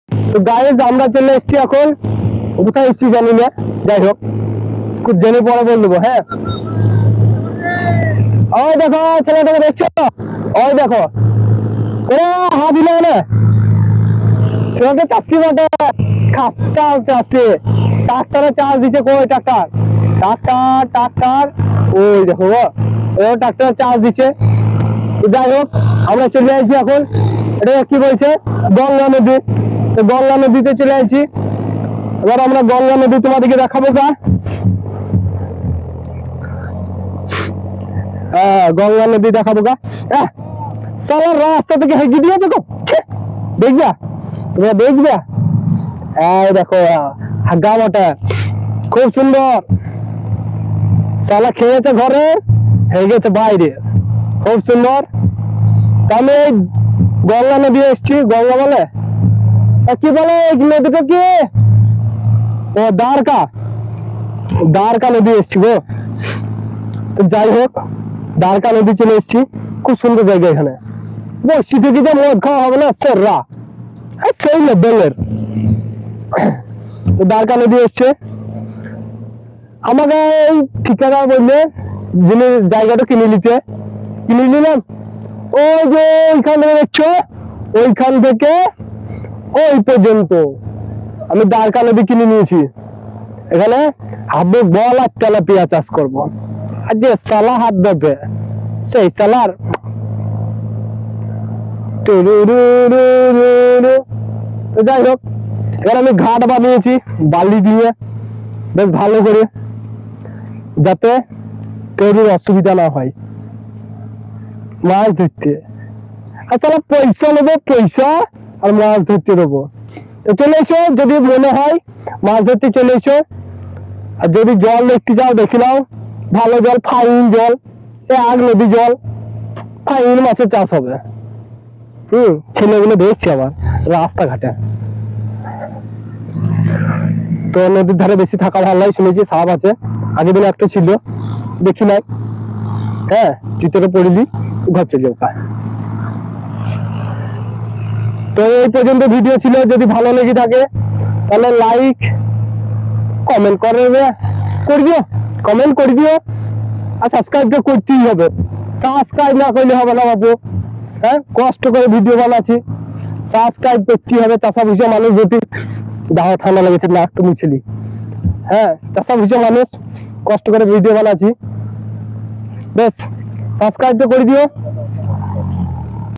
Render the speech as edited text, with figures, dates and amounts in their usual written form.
তো গাইজ আমরা চলে এসছি এখন, কোথায় এসছি জানি না, যাই হোক খুব জেনে পরে বল দেবো। হ্যাঁ ওই দেখো ছেলেটাকে দেখছো, ওই দেখো হাত দিল না ছেলেটা চাচ্ছি বটে, খাসটা আছে ট্রাক্টরে চার্জ দিচ্ছে। কই ট্রাক্টর ট্রাক্টর ট্রাক্টর, ওই দেখো ও ট্রাক্টর চার্জ দিচ্ছে। যাই হোক আমরা চলে আসছি এখন, এটা কি বলছে গঙ্গা নদী, তো গঙ্গা নদীতে চলে আসছি। এবার আমরা গঙ্গা নদী তোমাদেরকে দেখাবো কা। হ্যাঁ গঙ্গা নদী দেখাবো কা। চলো রাস্তা থেকে হেঁটে দিয়েছে গো, দেখবা তোমরা দেখবা। এই দেখো গামাটা খুব সুন্দর, সালা খেয়েছে ঘরে হয়ে গেছে বাইরে, খুব সুন্দর। আমি এই গঙ্গা নদী এসছি, গঙ্গা বলে কি বলে এই নদীটা কি, ও দ্বারকা, দ্বারকা নদী এসছি গো। যাই হোক দ্বারকা নদী চলে এসছি, খুব সুন্দর জায়গা। এখানে বসছি থেকে মদ খাওয়া হবে না সেররা, সেই লেভেলের। দ্বারকা নদী এসছে, আমাকে এই ঠিকাদার বললে যিনি জায়গাটা কিনে নিলাম। ওই যে ওইখান থেকে দেখছো, ওইখান থেকে ওই পর্যন্ত আমি দ্বারকা নদী কিনে নিয়েছি। এখানে হাবু বল আর তেলাপিয়া চাষ করবো, আর যে সালা হাত দেবে সেই সালার। যাই হোক এবার আমি ঘাট বানিয়েছি বালি দিয়ে বেশ ভালো করে, যাতে তৈরির অসুবিধা না হয় মাছ ধরতে। আর তাহলে পয়সা নেবো, পয়সা আর মাছ ধরতে দেবো। তো চলে এসো, যদি মনে হয় মাছ ধরতে চলে এসো। আর যদি জল দেখতে চাও দেখে নাও, ভালো জল, ফাইন জল, আগ নদী জল, ফাইন মাছের চাষ হবে। ছেলেগুলো দেখছি আবার রাস্তাঘাটে। তো নদীর ধারে বেশি থাকা ভালো লাগে, শুনেছি সাপ আছে, আগের দিন একটা ছিল দেখি নাই। হ্যাঁ চিতরে পড়িলি ঘর চলে ওকা। তো এই পর্যন্ত ভিডিও ছিল, যদি ভালো লেগে থাকে তাহলে লাইক কমেন্ট করিও, কমেন্ট করে দিও, আর সাবস্ক্রাইবটা করতেই হবে। সাবস্ক্রাইব না করলে হবে না বাবু, হ্যাঁ কষ্ট করে ভিডিও বানাচ্ছি, সাবস্ক্রাইব করতেই হবে। চাষা ভুষা মানুষ যদি দাওয়া ঠান্ডা লেগেছে না একটু মিছিলি, হ্যাঁ চাষা ভুষা মানুষ কষ্ট করে ভিডিও বানাচ্ছি, বেশ সাবস্ক্রাইবটা করে দিও।